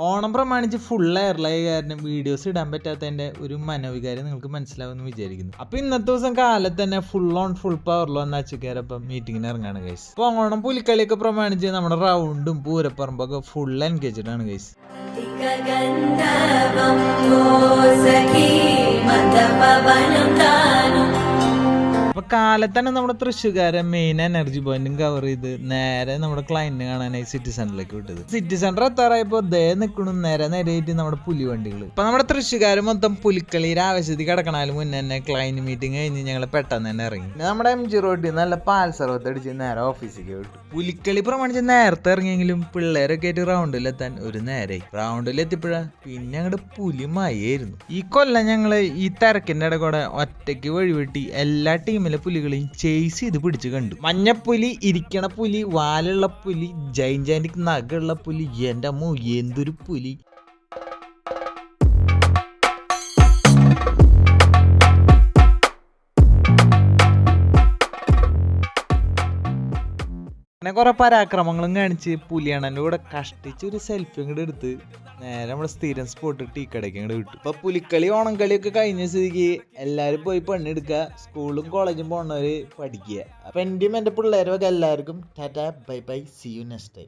ഓണം പ്രമാണിച്ച് ഫുൾ എയർലൈ കാരണം വീഡിയോസ് ഇടാൻ പറ്റാത്തതിന്റെ ഒരു മനോവികാരം നിങ്ങൾക്ക് മനസ്സിലാവുമെന്ന് വിചാരിക്കുന്നു. അപ്പൊ ഇന്നത്തെ ദിവസം കാലത്ത് തന്നെ ഫുൾ ഓൺ ഫുൾ പവറിൽ വന്ന അച്ചുകാരപ്പം മീറ്റിങ്ങിന് ഇറങ്ങാണ് ഗൈസ്. അപ്പൊ ഓണം പുലിക്കളിയൊക്കെ പ്രമാണിച്ച് നമ്മുടെ റൗണ്ടും പൂരപ്പറമ്പൊക്കെ ഫുൾ എൻഗേജ്ഡ് ആണ് ഗൈസ്. അപ്പൊ കാലത്താണ് നമ്മുടെ തൃശ്ശൂകാരൻ മെയിൻ എനർജി പോയിന്റും കവർ ചെയ്ത് നേരെ നമ്മുടെ ക്ലയന്റിനെ കാണാനായി സിറ്റി സെന്ററിലേക്ക് വിട്ടത്. സിറ്റി സെന്റർ എത്താറായപ്പോ ദേ നിൽക്കണം നേരെയായിട്ട് നമ്മുടെ പുലി വണ്ടികൾ. അപ്പൊ നമ്മുടെ തൃശ്ശൂകാരൻ മൊത്തം പുലിക്കളിയുടെ ആവശ്യത്തിൽ കിടക്കണാലും മുന്നേ തന്നെ ക്ലയന്റ് മീറ്റിംഗ് കഴിഞ്ഞ് ഞങ്ങൾ പെട്ടെന്ന് തന്നെ ഇറങ്ങി. നമ്മുടെ MG റോഡിൽ നല്ല പാൽസർവത്ത് അടിച്ച് നേരെ ഓഫീസിലേക്ക് വിട്ടു. പുലിക്കളി പ്രമാണിച്ച് നേരത്തെ ഇറങ്ങിയെങ്കിലും പിള്ളേരൊക്കെ ആയിട്ട് റൗണ്ടിലെത്താൻ ഒരു നേരായി. റൗണ്ടിലെത്തിയപ്പോഴാ പിന്നെ അങ്ങോട്ട് പുലി മയായിരുന്നു. ഈ കൊല്ലം ഞങ്ങള് ഈ തിരക്കിന്റെ ഇടകൂടെ ഒറ്റയ്ക്ക് വഴിവെട്ടി എല്ലാ ടീമിലെ പുലികളെയും ചേസ് ചെയ്ത് പിടിച്ച് കണ്ടു. മഞ്ഞപ്പുലി, ഇരിക്കണ പുലി, വാലുള്ള പുലി, ജൈൻജാന്റിക് നഗുള്ള പുലി, എന്റെ അമ്മോ എന്തൊരു പുലി. അങ്ങനെ കുറെ പരാക്രമങ്ങളും കാണിച്ച് പുലിയണ്ണൻ്റെ കൂടെ കഷ്ടിച്ച് ഒരു സെൽഫി അങ്ങോട്ട് എടുത്ത് നേരെ നമ്മുടെ സ്ഥിരം സ്പോട്ട് ടീക്കടയ്ക്ക് അങ്ങോട്ട് വിട്ടു. ഇപ്പൊ പുലിക്കളി ഓണം കളിയൊക്കെ കഴിഞ്ഞ സ്ഥിതിക്ക് എല്ലാവരും പോയി പെണ്ണെടുക്കുക, സ്കൂളും കോളേജും പോണവര് പഠിക്കുക. അപ്പൊ എന്റെയും എന്റെ പിള്ളേരും ഒക്കെ എല്ലാവർക്കും tata bye bye, see you next time.